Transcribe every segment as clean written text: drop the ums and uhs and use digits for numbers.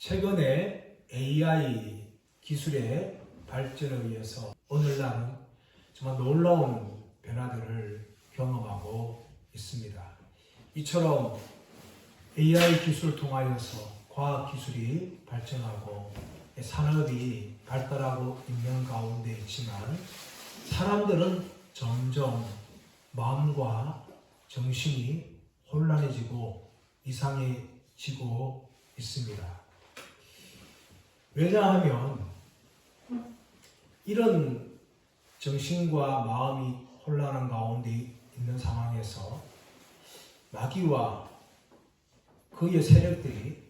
최근에 AI 기술의 발전에 의해서 오늘날은 정말 놀라운 변화들을 경험하고 있습니다. 이처럼 AI 기술을 통하여서 과학기술이 발전하고 산업이 발달하고 있는 가운데 있지만 사람들은 점점 마음과 정신이 혼란해지고 이상해지고 있습니다. 왜냐하면 이런 정신과 마음이 혼란한 가운데 있는 상황에서 마귀와 그의 세력들이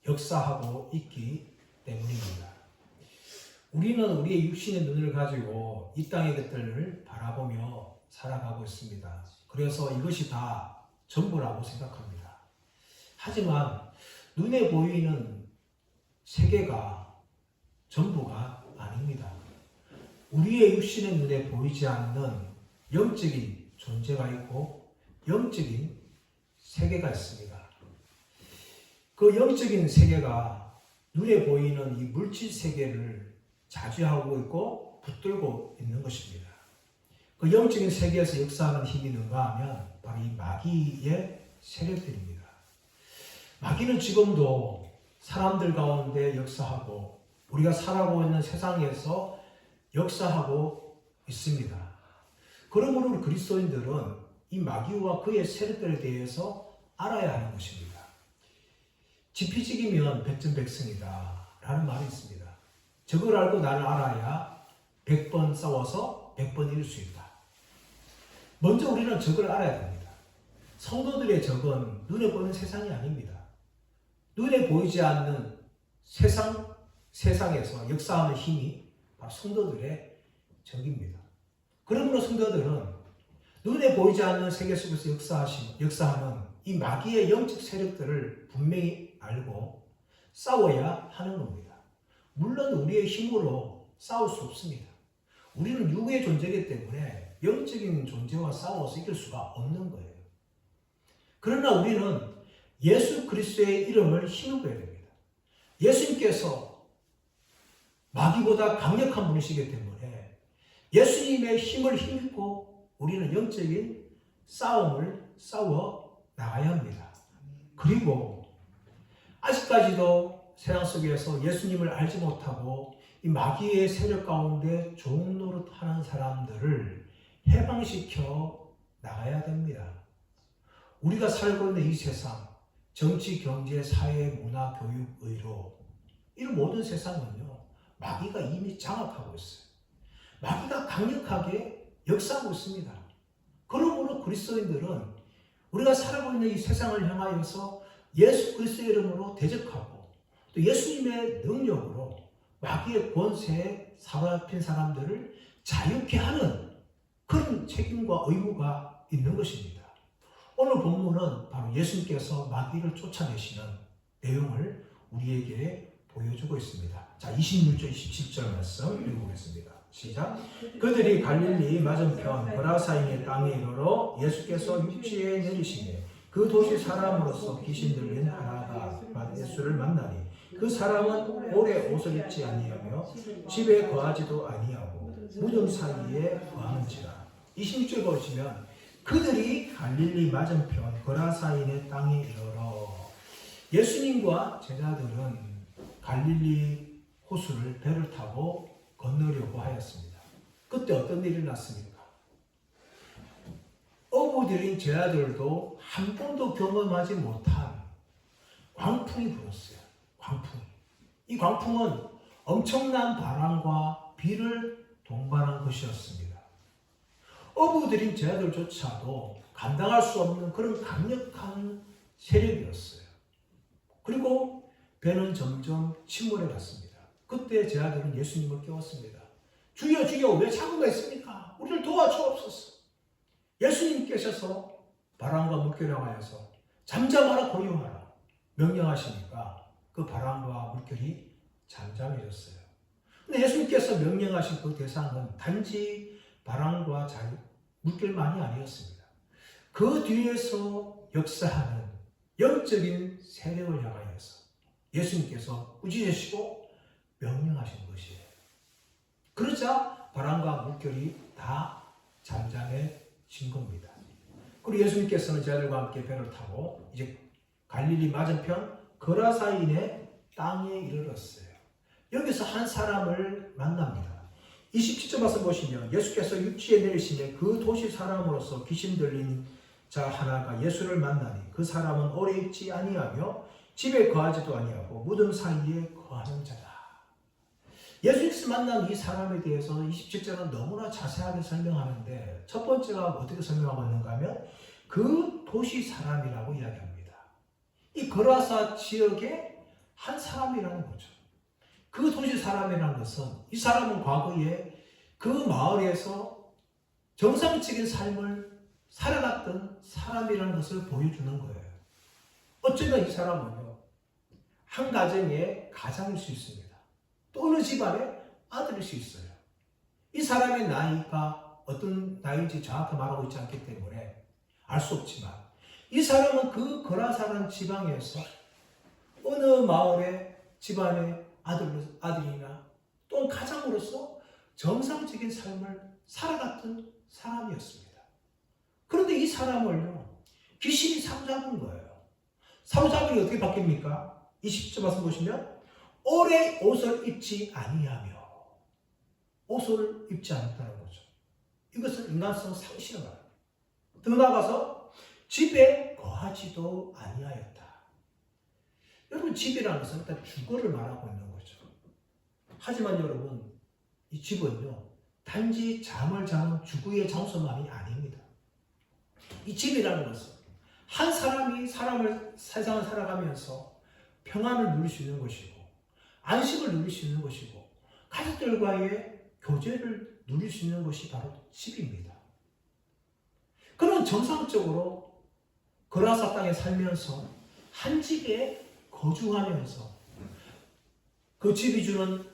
역사하고 있기 때문입니다. 우리는 우리의 육신의 눈을 가지고 이 땅의 것들을 바라보며 살아가고 있습니다. 그래서 이것이 다 전부라고 생각합니다. 하지만 눈에 보이는 세계가 전부가 아닙니다. 우리의 육신의 눈에 보이지 않는 영적인 존재가 있고 영적인 세계가 있습니다. 그 영적인 세계가 눈에 보이는 이 물질 세계를 자주하고 있고 붙들고 있는 것입니다. 그 영적인 세계에서 역사하는 힘이 누가 하면 바로 이 마귀의 세력들입니다. 마귀는 지금도 사람들 가운데 역사하고 우리가 살아가고 있는 세상에서 역사하고 있습니다. 그러므로 우리 그리스도인들은 이 마귀와 그의 세력들에 대해서 알아야 하는 것입니다. 지피지기면 백전백승이다 라는 말이 있습니다. 적을 알고 나를 알아야 100번 싸워서 100번 이길 수 있다. 먼저 우리는 적을 알아야 됩니다. 성도들의 적은 눈에 보이는 세상이 아닙니다. 눈에 보이지 않는 세상에서 역사하는 힘이 바로 성도들의 적입니다. 그러므로 성도들은 눈에 보이지 않는 세계 속에서 역사하는 이 마귀의 영적 세력들을 분명히 알고 싸워야 하는 겁니다. 물론 우리의 힘으로 싸울 수 없습니다. 우리는 육의 존재이기 때문에 영적인 존재와 싸워서 이길 수가 없는 거예요. 그러나 우리는 예수 그리스도의 이름을 힘입어야 됩니다. 예수님께서 마귀보다 강력한 분이시기 때문에 예수님의 힘을 힘입고 우리는 영적인 싸움을 싸워 나가야 합니다. 그리고 아직까지도 세상 속에서 예수님을 알지 못하고 이 마귀의 세력 가운데 좋은 노릇하는 사람들을 해방시켜 나가야 됩니다. 우리가 살고 있는 이 세상, 정치, 경제, 사회, 문화, 교육, 의료 이런 모든 세상은요 마귀가 이미 장악하고 있어요. 마귀가 강력하게 역사하고 있습니다. 그러므로 그리스도인들은 우리가 살아가고 있는 이 세상을 향하여서 예수 그리스도의 이름으로 대적하고 또 예수님의 능력으로 마귀의 권세에 사로잡힌 사람들을 자유케 하는 그런 책임과 의무가 있는 것입니다. 오늘 본문은 바로 예수님께서 마귀를 쫓아내시는 내용을 우리에게 보여주고 있습니다. 자, 26절, 27절 말씀 읽어보겠습니다. 시작. 그들이 갈릴리 맞은편 거라사인의 땅에 이르러 예수께서 육지에 내리시매 그 도시 사람으로서 귀신 들린 하나가 예수를 만나니 그 사람은 오래 옷을 입지 아니하며 집에 거하지도 아니하고 무덤 사이에 거하는지라. 26절 보시면 그들이 갈릴리 맞은편 거라사인의 땅에 이르러 예수님과 제자들은 갈릴리 호수를 배를 타고 건너려고 하였습니다. 그때 어떤 일이 났습니까? 어부들인 제자들도 한 번도 경험하지 못한 광풍이 불었어요. 광풍. 이 광풍은 엄청난 바람과 비를 동반한 것이었습니다. 어부들인 제자들조차도 감당할 수 없는 그런 강력한 세력이었어요. 그리고 배는 점점 침몰해 갔습니다. 그때 제자들은 예수님을 깨웠습니다. 주여 주여 왜 참고 있습니까? 우리를 도와주옵소서. 예수님께서 바람과 물결에 하여서 잠잠하라 고요하라 명령하시니까 그 바람과 물결이 잠잠해졌어요. 근데 예수님께서 명령하신 그 대상은 단지 바람과 물결만이 아니었습니다. 그 뒤에서 역사하는 영적인 세력을 향하여서 예수님께서 꾸짖으시고 명령하신 것이에요. 그러자 바람과 물결이 다 잠잠해진 겁니다. 그리고 예수님께서는 제자들과 함께 배를 타고 이제 갈릴리 맞은편 거라사인의 땅에 이르렀어요. 여기서 한 사람을 만납니다. 27절 말씀 보시면 예수께서 육지에 내리시며 그 도시 사람으로서 귀신 들린 자 하나가 예수를 만나니 그 사람은 오래 있지 아니하며 집에 거하지도 아니하고 무덤 사이에 거하는 자다. 예수께서 만난 이 사람에 대해서 27절은 너무나 자세하게 설명하는데 첫 번째가 어떻게 설명하고 있는가 하면 그 도시 사람이라고 이야기합니다. 이 거라사 지역의 한 사람이라는 거죠. 그 도시 사람이라는 것은 이 사람은 과거에 그 마을에서 정상적인 삶을 살아갔던 사람이라는 것을 보여주는 거예요. 어쩌면 이 사람은요, 한 가정의 가장일 수 있습니다. 또 어느 집안의 아들일 수 있어요. 이 사람의 나이가 어떤 나이인지 정확히 말하고 있지 않기 때문에 알 수 없지만 이 사람은 그 거라사라는 지방에서 어느 마을의 집안의 아들이나 또 가장으로서 정상적인 삶을 살아갔던 사람이었습니다. 그런데 이 사람을요, 귀신이 사로잡은 거예요. 사로잡으니 어떻게 바뀝니까? 20절 말씀 보시면 오래 옷을 입지 아니하며, 옷을 입지 않았다는 거죠. 이것은 인간성 상실을 말합니다. 더 나아가서 집에 거하지도 아니하였다. 여러분, 집이라는 것은 일단 주거를 말하고 있는 거죠. 하지만 여러분, 이 집은요, 단지 잠을 자는 주거의 장소만이 아닙니다. 이 집이라는 것은 한 사람이 세상을 살아가면서 평안을 누릴 수 있는 것이고, 안식을 누릴 수 있는 것이고, 가족들과의 교제를 누릴 수 있는 것이 바로 집입니다. 그런 정상적으로 거라사 땅에 살면서 한 집에 거주하면서 그 집이 주는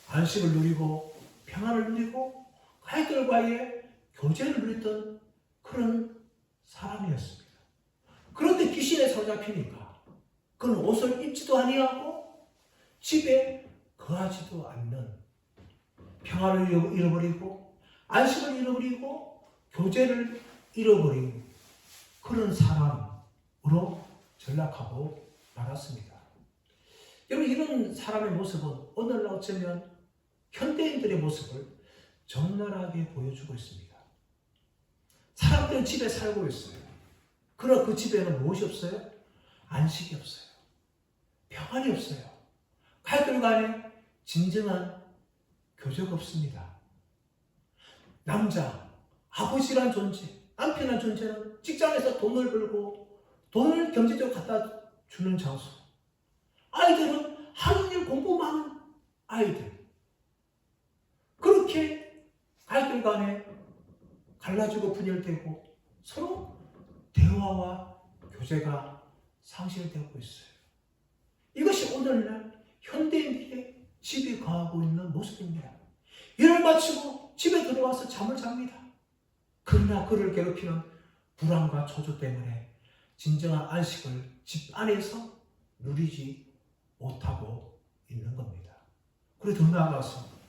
안식을 누리고 평안을 누리고 가족들과의 교제를 누렸던 그런 사람이었습니다. 그런데 귀신에 사로잡히니까 그는 옷을 입지도 아니하고 집에 거하지도 않는, 평안을 잃어버리고 안식을 잃어버리고 교제를 잃어버린 그런 사람으로 전락하고 말았습니다. 여러분, 이런 사람의 모습은 오늘날 어쩌면 현대인들의 모습을 적나라하게 보여주고 있습니다. 사람들은 집에 살고 있어요. 그러나 그 집에는 무엇이 없어요? 안식이 없어요. 평안이 없어요. 가족들 간에 진정한 교제가 없습니다. 남자, 아버지란 존재, 남편이란 존재는 직장에서 돈을 벌고 돈을 경제적으로 갖다 주는 장소. 아이들은 하루 종일 공부만 하는 아이들. 그렇게 가족들 간에 갈라지고 분열되고 서로 대화와 교제가 상실되고 있어요. 이것이 오늘날 현대인들의 집에 거하고 있는 모습입니다. 일을 마치고 집에 들어와서 잠을 잡니다. 그러나 그를 괴롭히는 불안과 초조 때문에 진정한 안식을 집 안에서 누리지 못하고 있는 겁니다. 그리고 더 나아가서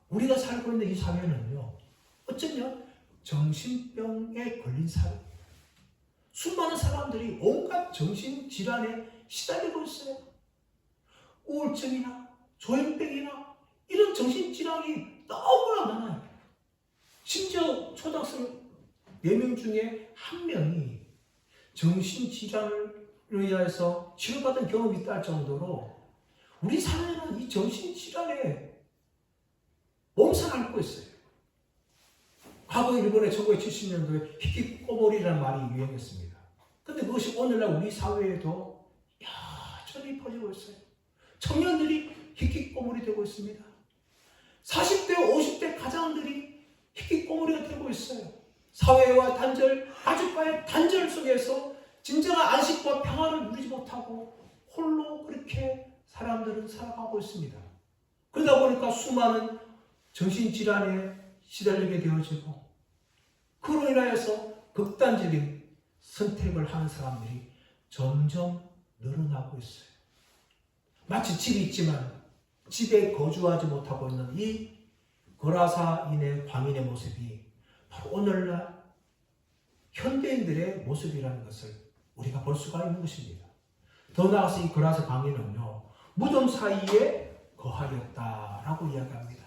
우리가 살고 있는 이 사회는요, 어쩌면 정신병에 걸린 사회입니다. 수많은 사람들이 온갖 정신질환에 시달리고 있어요. 우울증이나 조현병이나 이런 정신질환이 너무나 많아요. 심지어 초등학생 4명 중에 1명이 정신질환을 의해서 치료받은 경험이 있다 할 정도로 우리 사회는 이 정신질환에 몸살 앓고 있어요. 과거 일본의 1970년도에 히키코모리라는 말이 유행했습니다. 그런데 그것이 오늘날 우리 사회에도 여전히 퍼지고 있어요. 청년들이 히키코모리 되고 있습니다. 40대, 50대 가장들이 히키코모리가 되고 있어요. 사회와 단절, 가족과의 단절 속에서 진정한 안식과 평안을 누리지 못하고 홀로 그렇게 사람들은 살아가고 있습니다. 그러다 보니까 수많은 정신질환에 시달리게 되어지고 그로 인하여서 마치 집이 있지만 집에 거주하지 못하고 있는 이 거라사인의 광인의 모습이 바로 오늘날 현대인들의 모습이라는 것을 우리가 볼 수가 있는 것입니다. 더 나아가서 이 거라사 광인은요, 무덤 사이에 거하였다라고 이야기합니다.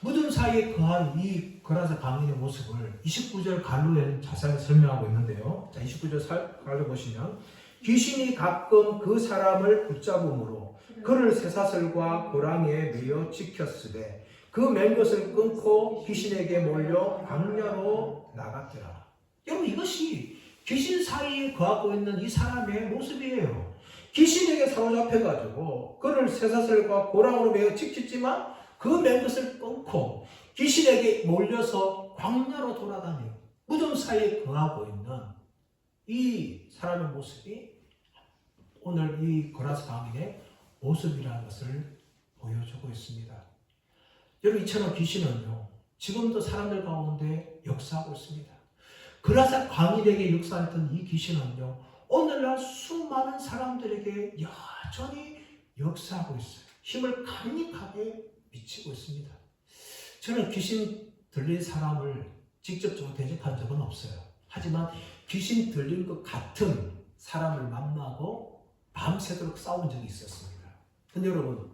무덤 사이에 거한 이 거라사 광인의 모습을 29절 갈로에는 자세히 설명하고 있는데요. 자, 29절 갈로 보시면 귀신이 가끔 그 사람을 붙잡음으로 그를 쇠사슬과 고랑이에 매어 지켰으되 그 맨 것을 끊고 귀신에게 몰려 광야로 나갔더라. 여러분, 이것이 귀신 사이에 거하고 있는 이 사람의 모습이에요. 귀신에게 사로잡혀가지고 그를 쇠사슬과 고랑으로 매어 지켰지만 그 맨 것을 끊고 귀신에게 몰려서 광야로 돌아다니고 무덤 사이에 거하고 있는 이 사람의 모습이 오늘 이 거라사 광인의 모습이라는 것을 보여주고 있습니다. 여러분, 이처럼 귀신은요, 지금도 사람들 가운데 역사하고 있습니다. 거라사 광인에게 역사했던 이 귀신은요, 오늘날 수많은 사람들에게 여전히 역사하고 있어요. 힘을 강력하게 미치고 있습니다. 저는 귀신 들린 사람을 직접적으로 대적한 적은 없어요. 하지만 귀신 들린 것 같은 사람을 만나고 밤새도록 싸운 적이 있었습니다. 근데 여러분,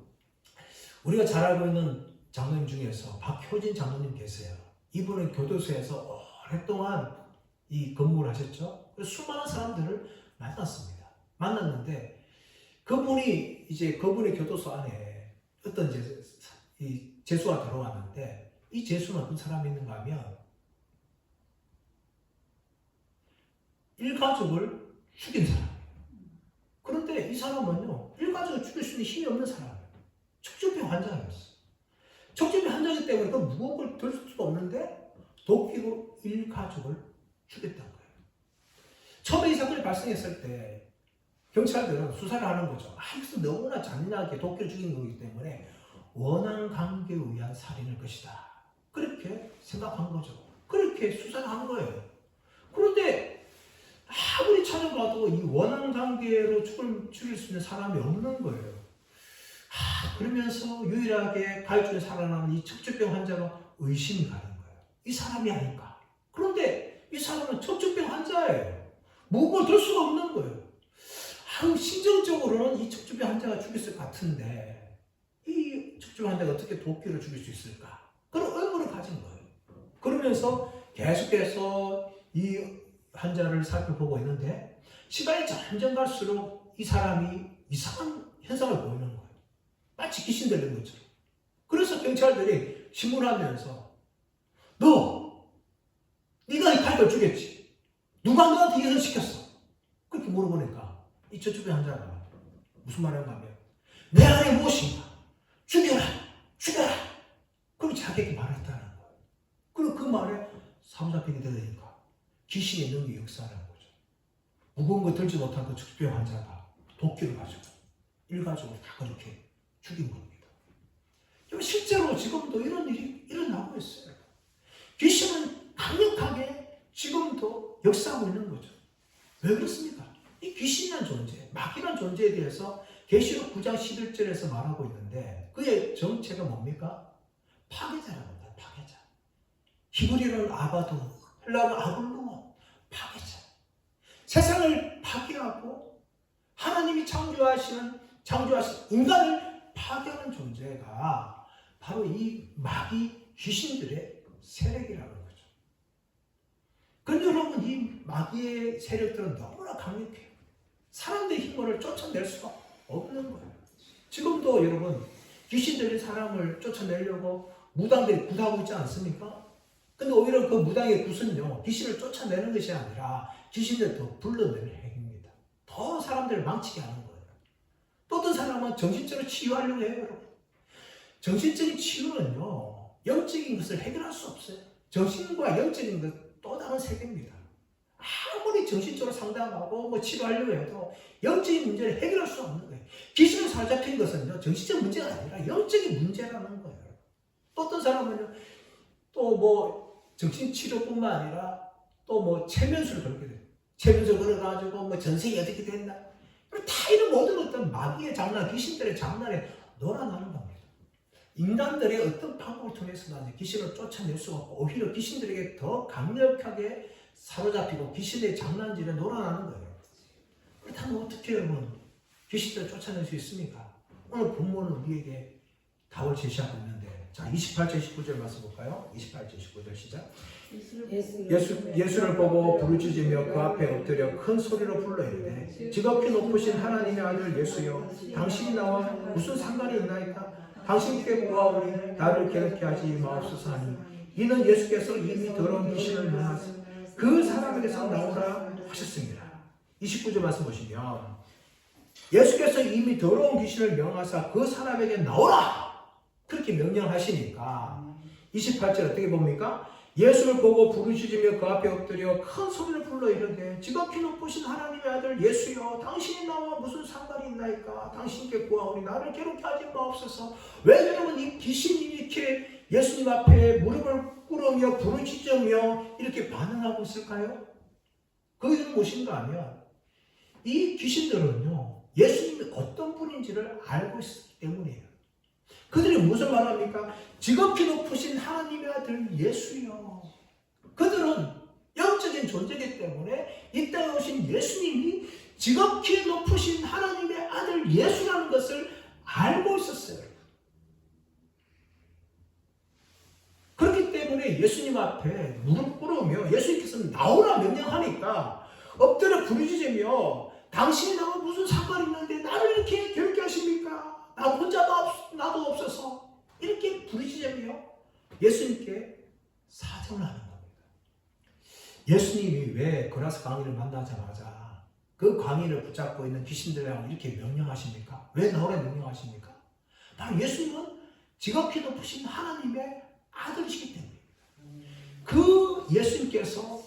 우리가 잘 알고 있는 장로님 중에서 박효진 장로님 계세요. 이분은 교도소에서 오랫동안 이 근무를 하셨죠. 수많은 사람들을 만났습니다. 만났는데 그분의 교도소 안에 어떤 재수가 들어왔는데 이 재수는 어떤 사람이 있는가 하면 일가족을 죽인 사람이에요. 그런데 이 사람은요, 일가족을 죽일 수 있는 힘이 없는 사람이에요. 척추병 환자였어요. 척추병 환자이기 때문에 그 무거운 걸 들 수가 없는데 도끼로 일가족을 죽였다는 거예요. 처음에 이 사건이 발생했을 때 경찰들은 수사를 하는 거죠. 이것은 너무나 잔인하게 도끼를 죽인 거기 때문에 원한 관계에 의한 살인일 것이다. 그렇게 생각한 거죠. 그렇게 수사를 한 거예요. 그런데 아무리 찾아봐도 이 원한 관계로 죽일 수 있는 사람이 없는 거예요. 그러면서 유일하게 가해중에 살아남은 이 척추병 환자가 의심이 가는 거예요. 이 사람이 아닐까. 그런데 이 사람은 척추병 환자예요. 무거워 들 수가 없는 거예요. 심정적으로는 이 척추병 환자가 죽였을 것 같은데 이 척추병 환자가 어떻게 도끼로 죽일 수 있을까? 그런 의문을 가진 거예요. 그러면서 계속해서 이 환자를 살펴보고 있는데 시간이 점점 갈수록 이 사람이 이상한 현상을 보이는 거예요. 마치 귀신 들린 것처럼. 그래서 경찰들이 신문하면서 네가 이 칼을 죽였지. 누가 너한테 이것을 시켰어? 그렇게 물어보니까 이 척추병 환자가 무슨 말을 하냐면 내 안에 무엇인가? 죽여라! 그럼 자기에게 말했다는 거예요. 그리고 그 말에 사로잡히게 되니까 귀신의 능력이 역사하는 거죠. 무거운 거 들지 못한 그 척추병 환자가 도끼를 가지고 일가족을 다 그렇게 죽인 겁니다. 실제로 지금도 이런 일이 일어나고 있어요. 귀신은 강력하게 지금도 역사하고 있는 거죠. 왜 그렇습니까? 이 귀신이란 존재, 마귀란 존재에 대해서 계시록 9장 11절에서 말하고 있는데 그의 정체가 뭡니까? 파괴자라고 합니다. 파괴자. 히브리어는 아바도, 헬라어는 아굴로, 파괴자. 세상을 파괴하고 하나님이 창조하신 인간을 파괴하는 존재가 바로 이 마귀 귀신들의 세력이라는 거죠. 그런데 여러분, 이 마귀의 세력들은 너무나 강력해요. 사람들의 힘을 쫓아낼 수가 없는 거예요. 지금도 여러분, 귀신 들린 사람을 쫓아내려고 무당들이 굿하고 있지 않습니까? 근데 오히려 그 무당의 굿은요, 귀신을 쫓아내는 것이 아니라 귀신을 더 불러내는 행위입니다. 더 사람들을 망치게 하는 거예요. 또 어떤 사람은 정신적으로 치유하려고 해요, 여러분. 정신적인 치유는요, 영적인 것을 해결할 수 없어요. 정신과 영적인 것 또 다른 세계입니다. 아무리 정신적으로 상담하고 치료하려고 해도 영적인 문제를 해결할 수 없는 거예요. 귀신을 사로잡힌 것은요, 정신적 문제가 아니라 영적인 문제라는 거예요. 또 어떤 사람은요, 또 정신치료뿐만 아니라 또 체면술을 그렇게 돼요. 체면술 걸어가지고 전생이 어떻게 됐나. 다 이런 모든 어떤 마귀의 장난, 귀신들의 장난에 놀아나는 겁니다. 인간들의 어떤 방법을 통해서는 귀신을 쫓아낼 수가 없고 오히려 귀신들에게 더 강력하게 사로잡히고 귀신의 장난질에 놀아나는 거예요. 그렇다면 어떻게 여러분 귀신들을 쫓아낼 수 있습니까? 오늘 본문은 우리에게 답을 제시하고 있는데, 자 28절 19절 말씀 볼까요? 28절 19절 시작. 예수를 보고 부르짖으며 그 앞에 엎드려 큰 소리로 불러 이르되 지극히 높으신 하나님의 아들 예수여, 당신이 나와 무슨 상관이 있나이까? 당신께 구하오니 나를 괴롭게 하지 마옵소서 하니, 이는 예수께서 이미 더러운 귀신을 명하사 그 사람에게서 나오라 하셨습니다. 29절 말씀 보시면 예수께서 이미 더러운 귀신을 명하사 그 사람에게 나오라 그렇게 명령하시니까 28절 어떻게 봅니까? 예수를 보고 부르짖으며 그 앞에 엎드려 큰 소리를 불러 이르되 지극히 높으신 하나님의 아들 예수여, 당신이 나와 무슨 상관이 있나이까? 당신께 구하오니 나를 괴롭게 하지 마옵소서. 왜 여러분 이 귀신이 이렇게 예수님 앞에 무릎을 꿇으며 부르짖으며 이렇게 반응하고 있을까요? 그 이유는 무엇인가 하면 이 귀신들은요 예수님이 어떤 분인지를 알고 있기 때문이에요. 그들이 무슨 말을 합니까? 지극히 높으신 하나님의 아들 예수요. 그들은 영적인 존재이기 때문에 이 땅에 오신 예수님이 지극히 높으신 하나님의 아들 예수라는 것을 알고 있었어요. 그렇기 때문에 예수님 앞에 무릎 꿇으며 예수님께서 나오라 명령하니까 엎드려 부르짖으며 당신이 나와 무슨 상관이 있는데 나를 이렇게 괴롭게 하십니까? 나 혼자 나도 없어서 이렇게 부르짖으며 예수님께 사정을 하는 겁니다. 예수님이 왜 고라스 광인을 만나자마자 그 광인을 붙잡고 있는 귀신들이라고 이렇게 명령하십니까? 왜 나오라 명령하십니까? 바로 예수님은 지극히 높으신 하나님의 아들이시기 때문입니다. 그 예수님께서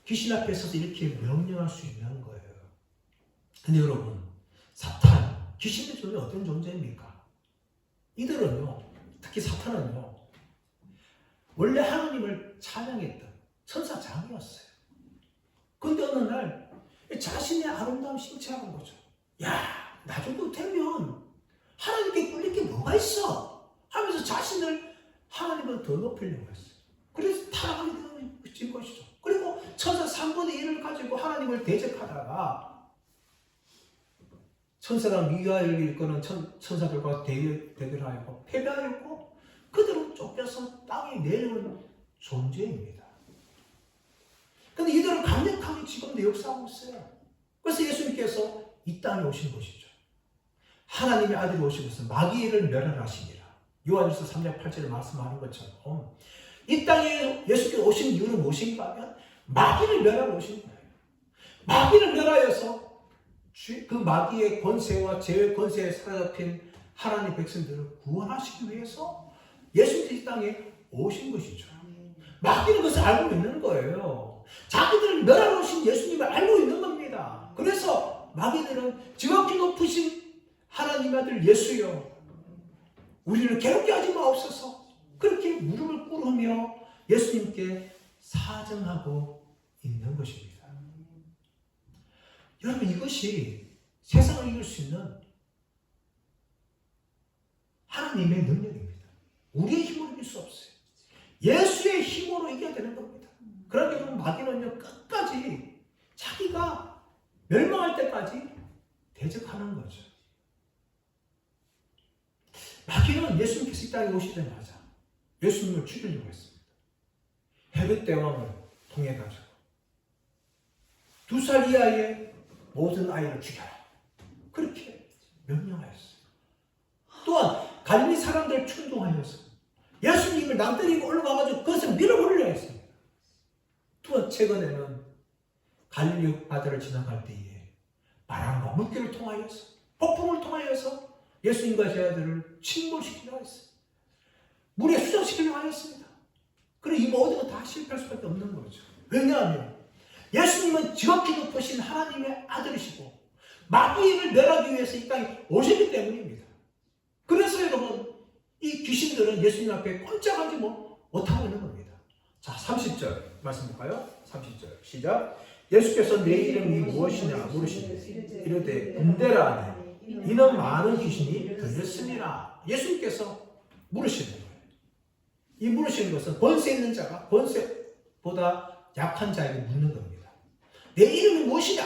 귀신 앞에 서서 이렇게 명령할 수 있는 거예요. 근데 여러분, 사탄, 귀신의 존재 어떤 존재입니까? 이들은요, 특히 사탄은요, 원래 하나님을 찬양했던 천사장이었어요. 근데 어느 날 자신의 아름다운 신체하는 거죠. 야, 나 정도 되면 하나님께 꿀릴 게 뭐가 있어? 하면서 자신을 하나님보다 더 높이려고 했어요. 그래서 타락하게 된 것이죠. 그리고 천사 3분의 1을 가지고 하나님을 대적하다가 천사가 미가엘을 일거는 천사들과 대결하였고 패배하였고 그들은 쫓겨서 땅에 내려온 존재입니다. 그런데 이들은 강력하게 지금도 역사하고 있어요. 그래서 예수님께서 이 땅에 오신 것이죠. 하나님의 아들이 오신 것은 마귀를 멸하시니라. 요한일서 3장 8절에 말씀하는 것처럼 이 땅에 예수께서 오신 이유는 무엇인가 하면 마귀를 멸하러 오신 거예요. 마귀를 멸하여서 그 마귀의 권세와 죄의 권세에 사로잡힌 하나님의 백성들을 구원하시기 위해서 예수께서 이 땅에 오신 것이죠. 마귀는 그것을 알고 있는 거예요. 자기들을 멸하러 오신 예수님을 알고 있는 겁니다. 그래서 마귀들은 지극히 높으신 하나님의 아들 예수여, 우리를 괴롭게 하지 마옵소서. 그렇게 무릎을 꿇으며 예수님께 사정하고 있는 것입니다. 여러분, 이것이 세상을 이길 수 있는 하나님의 능력입니다. 우리의 힘으로 이길 수 없어요. 예수의 힘으로 이겨야 되는 겁니다. 그러니까 여러분, 마귀는요 끝까지 자기가 멸망할 때까지 대적하는 거죠. 마귀는 예수님께서 이 땅에 오시자마자 예수님을 죽이려고 했습니다. 헤롯 대왕을 통해 가지고 2살 이하의 모든 아이를 죽여라. 그렇게 명령하였어요. 또한 갈릴리 사람들 충동하여서 예수님을 남들이고 올라가가지고 그것을 밀어버리려 했습니다. 또한 최근에는 갈릴리 바다를 지나갈 때에 바람과 물결을 통하여서 폭풍을 통하여서 예수님과 제자들을 침몰시키려고 했어요. 물에 수정시키려고 하였습니다. 그리고 이 모든 건 다 실패할 수밖에 없는 거죠. 왜냐하면 예수님은 지극히 높으신 하나님의 아들이시고 마귀를 멸하기 위해서 이 땅에 오셨기 때문입니다. 그래서 여러분, 이 귀신들은 예수님 앞에 꼼짝하지 못하고 있는 겁니다. 자, 30절 말씀 볼까요? 30절 시작. 예수께서 내 이름이 무엇이냐 물으시니 이르되 군대라 하니 이는 많은 귀신이 들렸습니다. 예수님께서 물으시는 거예요. 이 물으시는 것은 권세 있는 자가 권세보다 약한 자에게 묻는 겁니다. 내 이름이 무엇이냐?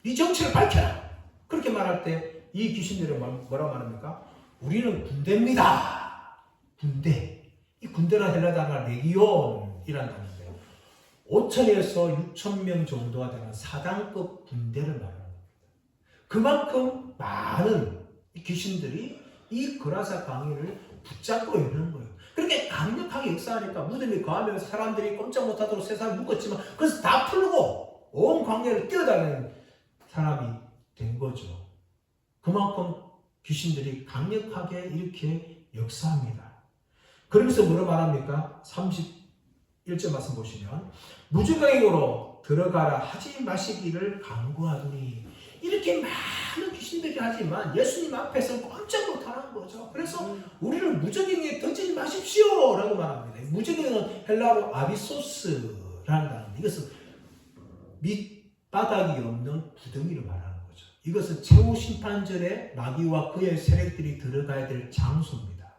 네 정체를 밝혀라. 그렇게 말할 때 이 귀신들은 뭐라고 말합니까? 우리는 군대입니다. 군대. 이 군대는 헬라단어 레기온이라는 단어인데요. 5천에서 6천 명 정도가 되는 사단급 군대를 말하는 겁니다. 그만큼 많은 귀신들이 이 거라사 광야를 붙잡고 있는 거예요. 그렇게 강력하게 역사하니까 무덤이 거하면서 사람들이 꼼짝 못하도록 세상을 묶었지만 그래서 다 풀고 온 광야를 뛰어다니는 사람이 된 거죠. 그만큼 귀신들이 강력하게 이렇게 역사합니다. 그러면서 뭐라 말합니까? 31절 말씀 보시면 무주병으로 들어가라 하지 마시기를 강구하더니 이렇게 많은 귀신들이 하지만 예수님 앞에서는 꼼짝 못하는 거죠. 그래서 우리를 무저갱이에 던지지 마십시오 라고 말합니다. 무저갱이는 헬라어로 아비소스라는 단어입니다. 이것은 밑바닥이 없는 구덩이를 말하는 거죠. 이것은 최후 심판전에 마귀와 그의 세력들이 들어가야 될 장소입니다.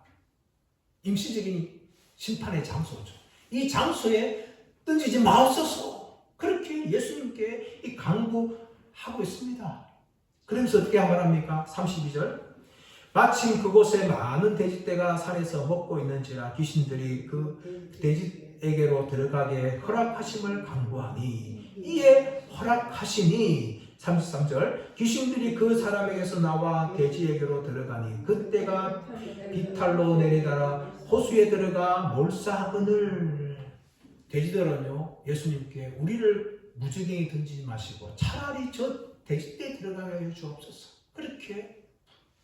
임시적인 심판의 장소죠. 이 장소에 던지지 마옵소서. 그렇게 예수님께 이 강구하고 있습니다. 그러면서 어떻게 말합니까? 32절. 마침 그곳에 많은 돼지떼가 산에서 먹고 있는지라 귀신들이 그 돼지에게로 들어가게 허락하심을 강구하니 이에 허락하시니 33절 귀신들이 그 사람에게서 나와 돼지에게로 들어가니 그때가 비탈로 내리다라 호수에 들어가 몰사하거늘. 돼지들은요 예수님께 우리를 무저갱이 던지지 마시고 차라리 저 돼지떼에 들어가게 하여 주옵소서. 그렇게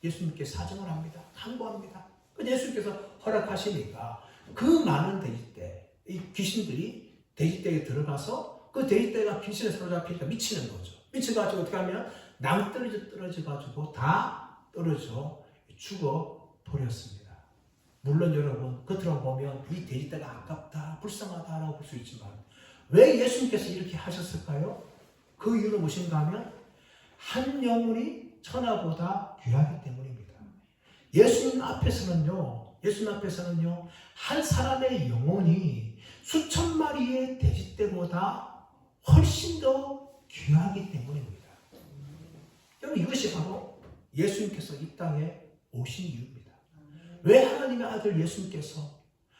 예수님께 사정을 합니다. 간구합니다. 예수님께서 허락하시니까 그 많은 돼지떼, 이 귀신들이 돼지떼에 들어가서 그 돼지떼가 귀신에 사로잡히니까 미치는 거죠. 미쳐가지고 어떻게 하면 낭떠러져가지고 다 떨어져 죽어 버렸습니다. 물론 여러분 겉으로 보면 이 돼지떼가 아깝다, 불쌍하다라고 볼 수 있지만 왜 예수님께서 이렇게 하셨을까요? 그 이유는 무엇인가 하면 한 영혼이 천하보다 귀하기 때문입니다. 예수님 앞에서는요 한 사람의 영혼이 수천 마리의 돼지떼보다 훨씬 더 귀하기 때문입니다. 여러분 이것이 바로 예수님께서 이 땅에 오신 이유입니다. 왜 하나님의 아들 예수님께서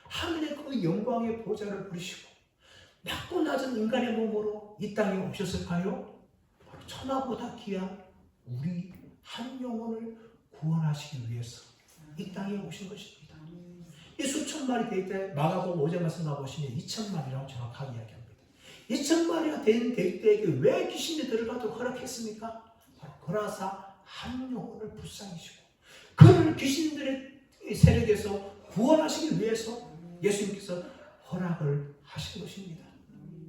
하늘의 그 영광의 보좌를 부리시고 낮고 낮은 인간의 몸으로 이 땅에 오셨을까요? 바로 천하보다 귀한 우리 한 영혼을 구원하시기 위해서 이 땅에 오신 것입니다. 이 수천 마리 돼지떼 마가복음 5장 말씀 가보시면 2천 마리라고 정확하게 이야기합니다. 2천 마리가 된 돼지떼에게 왜 귀신이 들어가도록 허락했습니까? 바로 거라사 한 영혼을 불쌍히시고 그를 귀신들의 세력에서 구원하시기 위해서 예수님께서 허락을 하신 것입니다.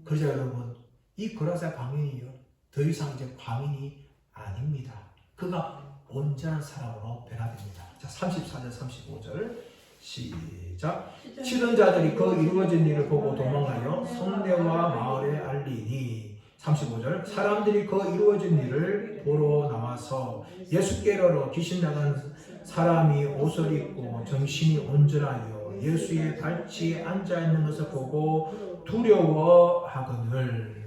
그러자 여러분 이 거라사 광인이요 더 이상 이제 광인이 아닙니다. 그가 온전한 사람으로 변화됩니다. 자 34절 35절 시작. 치던 자들이 그 이루어진 일을 보고 도망하여 성내와 마을에 알리니 35절. 사람들이 그 이루어진 일을 보러 나와서 예수께로 귀신 나간 사람이 옷을 입고 정신이 온전하여 예수의 발치에 앉아있는 것을 보고 두려워하거늘.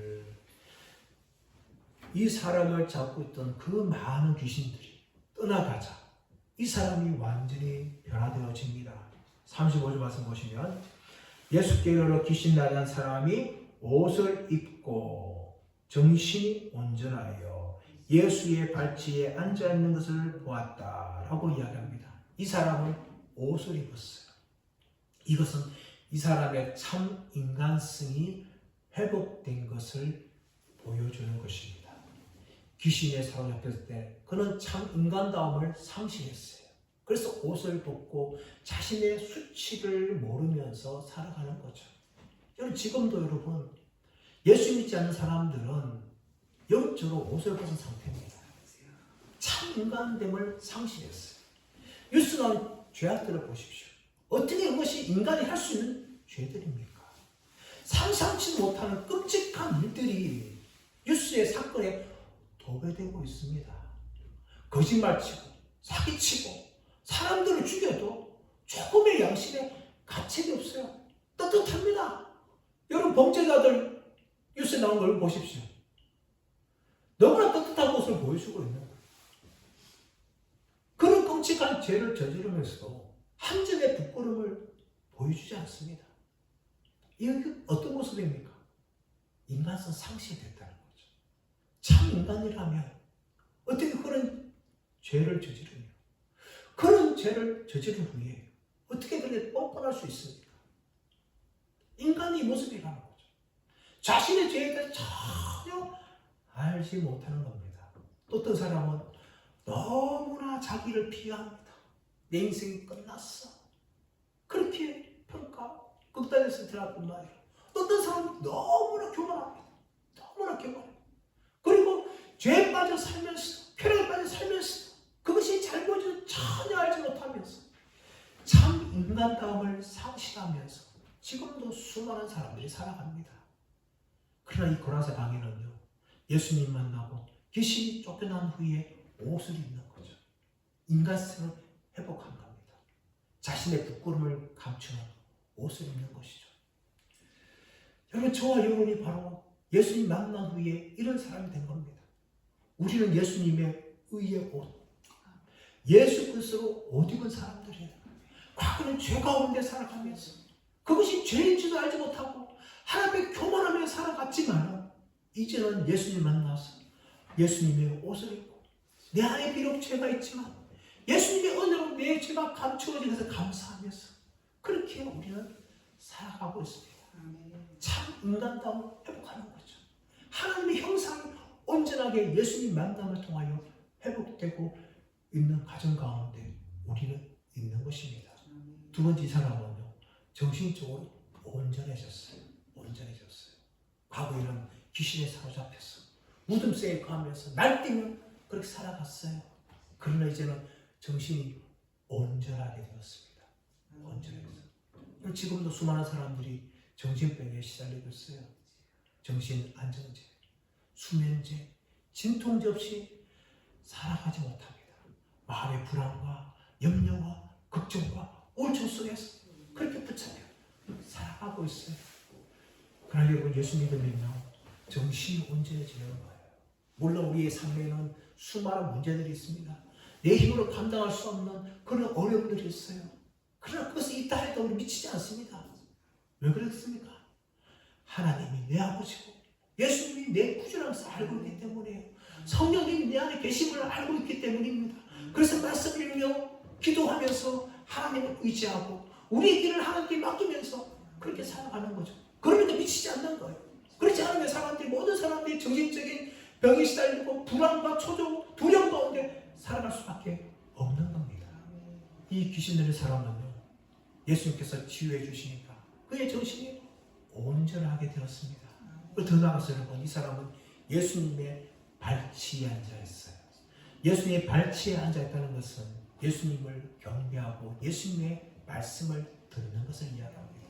이 사람을 잡고 있던 그 많은 귀신들이 떠나가자 이 사람이 완전히 변화되어집니다. 35절 말씀 보시면 예수께로 귀신 나간 사람이 옷을 입고 정신이 온전하여 예수의 발치에 앉아있는 것을 보았다라고 이야기합니다. 이 사람은 옷을 입었어요. 이것은 이 사람의 참 인간성이 회복된 것을 보여주는 것입니다. 귀신에 사로잡혔을 때 그는 참 인간다움을 상실했어요. 그래서 옷을 벗고 자신의 수치를 모르면서 살아가는 거죠. 여러분 지금도 여러분 예수 믿지 않는 사람들은 영적으로 옷을 벗은 상태입니다. 참 인간됨을 상실했어요. 뉴스 나온 죄악들을 보십시오. 어떻게 이것이 인간이 할 수 있는 죄들입니까? 상상치 못하는 끔찍한 일들이 뉴스의 사건에 도배되고 있습니다. 거짓말치고 사기치고 사람들을 죽여도 조금의 양심에 가책이 없어요. 떳떳합니다. 여러분 범죄자들 뉴스에 나온 걸 보십시오. 너무나 떳떳한 모습을 보여주고 있는 거예요. 그런 끔찍한 죄를 저지르면서도 한 점의 부끄러움을 보여주지 않습니다. 이게 어떤 모습입니까? 인간성 상실됐다는 거죠. 참 인간이라면 어떻게 그런 죄를 저지르며 그런 죄를 저지른 후에 어떻게 그렇게 뻔뻔할 수 있습니까? 인간의 모습이라는 거죠. 자신의 죄에 대해 전혀 알지 못하는 겁니다. 또 어떤 사람은 너무나 자기를 비하합니다. 내 인생이 끝났어. 그렇게 평가, 극단에서 들어갔단 말이에요. 어떤 사람은 너무나 교만합니다. 너무나 교만해요. 그리고 죄에 빠져 살면서, 쾌락에 빠져 살면서 그것이 잘못인지 전혀 알지 못하면서 참 인간다움을 상실하면서 지금도 수많은 사람들이 살아갑니다. 그러나 이 고라사 강에는요, 예수님 만나고 귀신이 쫓겨난 후에 옷을 입는 거죠. 인간성을 회복한 겁니다. 자신의 부끄러움을 감추는 옷을 입는 것이죠. 여러분, 저와 여러분이 바로 예수님 만난 후에 이런 사람이 된 겁니다. 우리는 예수님의 의의 옷, 예수 그리스도로 옷 입은 사람들이에요. 과거는 죄 가운데 살아가면서 그것이 죄인지도 알지 못하고 하나님의 교만하며 살아갔지만 이제는 예수님 만나서 예수님의 옷을 입고 내 안에 비록 죄가 있지만 예수님의 은혜로 내 죄가 감추어진 것을 감사하면서 그렇게 우리는 살아가고 있습니다. 참 인간다움을 회복하는 거죠. 하나님의 형상이 온전하게 예수님 만남을 통하여 회복되고 있는 가정 가운데 우리는 있는 것입니다. 두 번째, 이 사람은요, 정신적으로 온전해졌어요. 온전해졌어요. 과거에는 귀신에 사로잡혀서 무덤새에 가면서 날뛰면 그렇게 살아갔어요. 그러나 이제는 정신이 온전하게 되었습니다. 온전해졌어요. 지금도 수많은 사람들이 정신병에 시달리고 있어요. 정신 안정제, 수면제, 진통제 없이 살아가지 못합니다. 마음의 불안과 염려와 걱정과 우울증 속에서 그렇게 붙잡혀 살아가고 있어요. 그러나 여러분, 예수 믿으면요, 정신이 온전해지는 거예요. 물론 우리의 삶에는 수많은 문제들이 있습니다. 내 힘으로 감당할 수 없는 그런 어려움들이 있어요. 그러나 그것이 있다 해도 우리 미치지 않습니다. 왜 그렇습니까? 하나님이 내 아버지고 예수님이 내 구주라서 알고 있기 때문에, 성령님이 내 안에 계심을 알고 있기 때문입니다. 그래서 말씀 읽으며 기도하면서 하나님을 의지하고 우리의 길을 하나님께 맡기면서 그렇게 살아가는 거죠. 그러니까 미치지 않는 거예요. 그렇지 않으면 모든 사람들이 정신적인 병이 시달리고 불안과 초조, 두려움 가운데 살아갈 수밖에 없는 겁니다. 이 귀신 들린 사람은요, 예수님께서 치유해 주시니까 그의 정신이 온전하게 되었습니다. 더 나아가서 여러분, 이 사람은 예수님의 발치에 앉아 있어요. 예수님의 발치에 앉아 있다는 것은 예수님을 경배하고 예수님의 말씀을 듣는 것을 이야기합니다.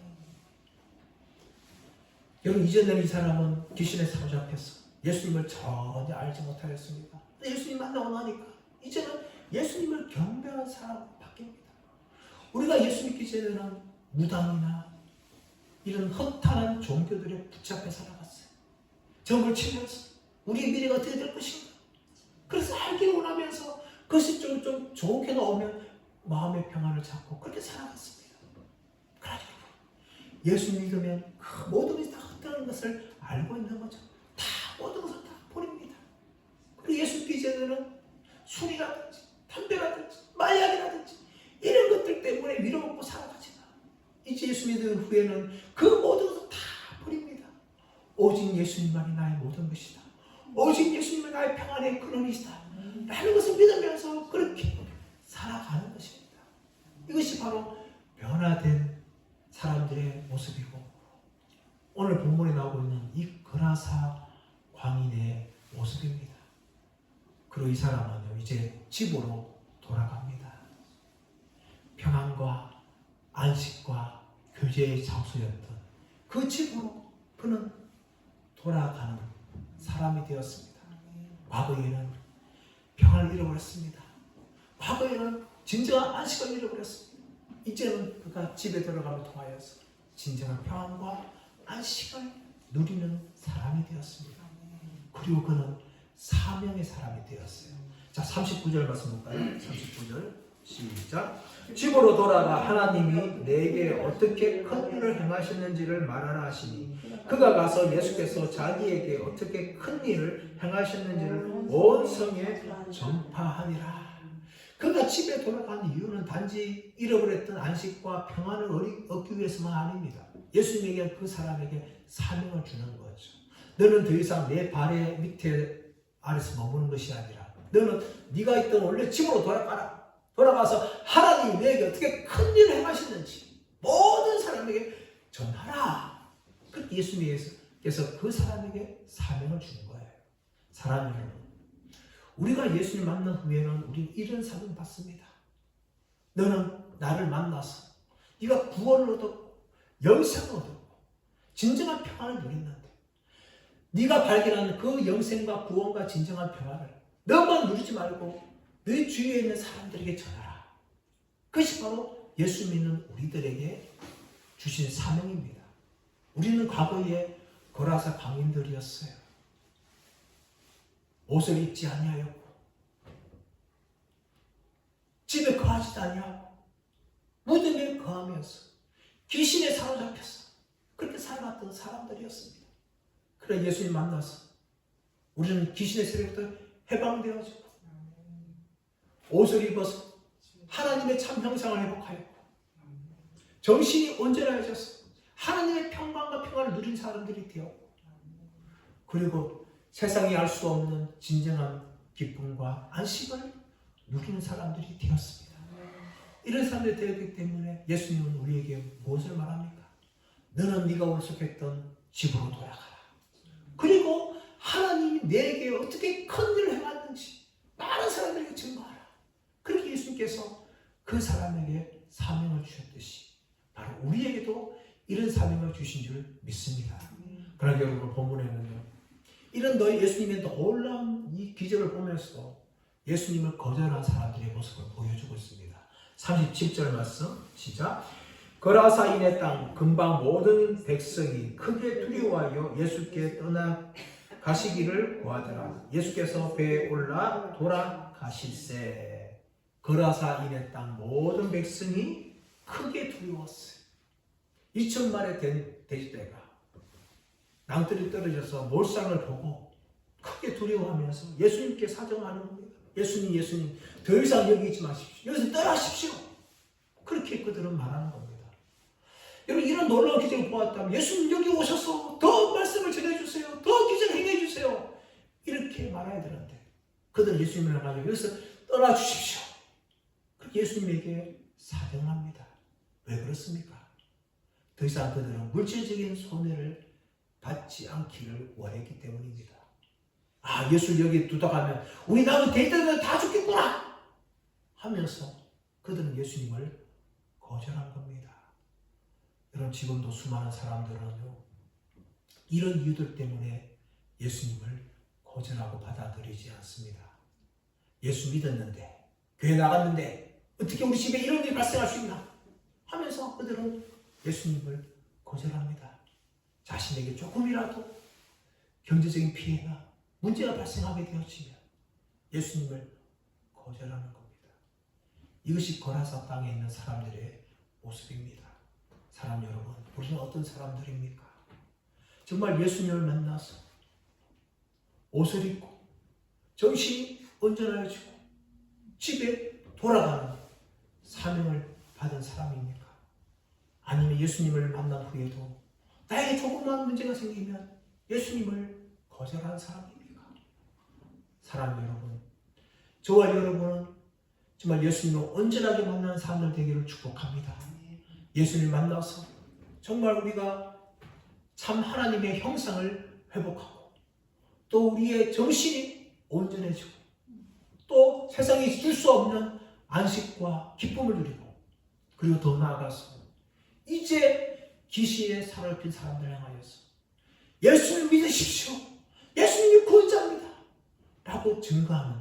여러분, 이전에는 이 사람은 귀신에 사로잡혀서 예수님을 전혀 알지 못하였습니다. 예수님 만나고 나니까 이제는 예수님을 경배하는 사람으로 바뀝니다. 우리가 예수 믿기 전에는 무당이나 이런 허탄한 종교들에 붙잡혀 살아갔어요. 점을 치면서 우리의 미래가 어떻게 될 것인가, 그래서 알기를 원하면서 그것이 좀 좋게 나오면 마음의 평안을 찾고 그렇게 살아갔습니다. 그러나 예수 믿으면 그 모든 것이 다 헛되는 것을 알고 있는 거죠. 다 모든 것을 다 버립니다. 그리고 예수 믿기 전에는 술이라든지 담배라든지 마약이라든지 이런 것들 때문에 위로먹고 살아가지만 이제 예수 믿은 후에는 그 모든 것을 다 버립니다. 오직 예수님만이 나의 모든 것이다. 오직 예수님이 나의 평안의 근원이시다 라는 것을 믿으면서 그렇게 살아가는 것입니다. 이것이 바로 변화된 사람들의 모습이고, 오늘 본문에 나오고 있는 이 거라사 광인의 모습입니다. 그리고 이 사람은요, 이제 집으로 돌아갑니다. 평안과 안식과 교제의 장소였던 그 집으로 그는 돌아가는 사람이 되었습니다. 과거에는 평안을 잃어버렸습니다. 과거에는 진정한 안식을 잃어버렸습니다. 이제는 그가 집에 들어가며 통하여서 진정한 평안과 안식을 누리는 사람이 되었습니다. 그리고 그는 사명의 사람이 되었어요. 자, 39절 말씀 볼까요? 39절 시작. 집으로 돌아가 하나님이 내게 어떻게 큰 일을 행하셨는지를 말하라 하시니 그가 가서 예수께서 자기에게 어떻게 큰 일을 행하셨는지를 온 성에 전파하니라. 그가 집에 돌아간 이유는 단지 잃어버렸던 안식과 평안을 얻기 위해서만 아닙니다. 예수님에게 그 사람에게 사명을 주는 거죠. 너는 더 이상 내 발의 밑에 아래서 머무는 것이 아니라 너는 네가 있던 원래 집으로 돌아가라. 돌아가서 하나님이 내게 어떻게 큰 일을 행하셨는지 모든 사람에게 전하라. 그렇게 예수님께서 그 사람에게 사명을 주는 거예요. 사랑하는 여러분, 우리가 예수님 만난 후에는 우리는 이런 사명 받습니다. 너는 나를 만나서 네가 구원을 얻었고 영생을 얻었고 진정한 평안을 누린다. 네가 발견하는 그 영생과 구원과 진정한 평안을 너만 누리지 말고 네 주위에 있는 사람들에게 전하라. 그것이 바로 예수 믿는 우리들에게 주신 사명입니다. 우리는 과거에 거라사 광인들이었어요. 옷을 입지 아니하였고 집에 거하지도 아니하고 무덤에 거하면서 귀신에 사로잡혀서 그렇게 살아갔던 사람들이었습니다. 그래 예수님 만나서 우리는 귀신의 세력부터 해방되어지고 옷을 입어서 하나님의 참 형상을 회복하였고 정신이 온전해져서 하나님의 평강과 평안을 누린 사람들이 되었고 그리고 세상이 알 수 없는 진정한 기쁨과 안식을 누리는 사람들이 되었습니다. 이런 사람들이 되었기 때문에 예수님은 우리에게 무엇을 말합니까? 너는 네가 원속했던 집으로 돌아가라. 그리고 하나님이 내게 어떻게 큰 일을 행했는지 많은 사람들에게 증거하라. 그렇게 예수님께서 그 사람에게 사명을 주셨듯이 바로 우리에게도 이런 사명을 주신 줄 믿습니다. 그러나 여러분 본문에는요, 이런 너희 예수님의 놀라운 이 기적을 보면서도 예수님을 거절한 사람들의 모습을 보여주고 있습니다. 37절 말씀 시작. 거라사인의 땅 근방 모든 백성이 크게 두려워하여 예수께 떠나가시기를 구하더라. 예수께서 배에 올라 돌아가실세. 거라사인의 땅 모든 백성이 크게 두려웠어요. 2000마리 된 돼지떼가 낭떠러지 떨어져서 몰상을 보고 크게 두려워하면서 예수님께 사정하는 겁니다. 예수님, 더 이상 여기 있지 마십시오. 여기서 떠나십시오. 그렇게 그들은 말하는 겁니다. 여러분, 이런 놀라운 기적을 보았다면 예수님 여기 오셔서 더 말씀을 전해주세요. 더 기적 행해주세요. 이렇게 말해야 되는데 그들은 예수님을 가지고 여기서 떠나주십시오. 그렇게 예수님에게 사정합니다. 왜 그렇습니까? 더 이상 그들은 물질적인 손해를 받지 않기를 원했기 때문입니다. 아, 예수 여기 두다 가면 우리 남은 데이터들 다 죽겠구나 하면서 그들은 예수님을 거절한 겁니다. 여러분, 지금도 수많은 사람들은요, 이런 이유들 때문에 예수님을 거절하고 받아들이지 않습니다. 예수 믿었는데, 교회 나갔는데 어떻게 우리 집에 이런 일이 발생할 수 있나 하면서 그들은 예수님을 거절합니다. 자신에게 조금이라도 경제적인 피해나 문제가 발생하게 되어지면 예수님을 거절하는 겁니다. 이것이 거라사 땅에 있는 사람들의 모습입니다. 사람 여러분, 우리는 어떤 사람들입니까? 정말 예수님을 만나서 옷을 입고 정신이 온전해지고 집에 돌아가는 사명을 받은 사람입니까? 아니면 예수님을 만난 후에도 나에게 조그만 문제가 생기면 예수님을 거절한 사람입니까? 사람 여러분, 저와 여러분은 정말 예수님을 온전하게 만나는 사람들 되기를 축복합니다. 예수님을 만나서 정말 우리가 참 하나님의 형상을 회복하고 또 우리의 정신이 온전해지고 또 세상이 줄 수 없는 안식과 기쁨을 누리고 그리고 더 나아가서 이제 귀신에 사로잡힌 사람들 향하여서 예수를 믿으십시오. 예수님이 구원자입니다 라고 증거하는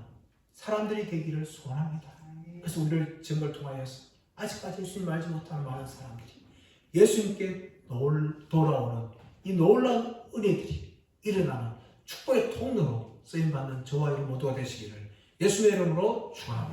사람들이 되기를 소원합니다. 그래서 우리를 증거를 통하여서 아직까지 예수님 알지 못하는 많은 사람들이 예수님께 돌아오는 이 놀라운 은혜들이 일어나는 축복의 통로로 쓰임받는 저와 여러분 모두가 되시기를 예수의 이름으로 축원합니다.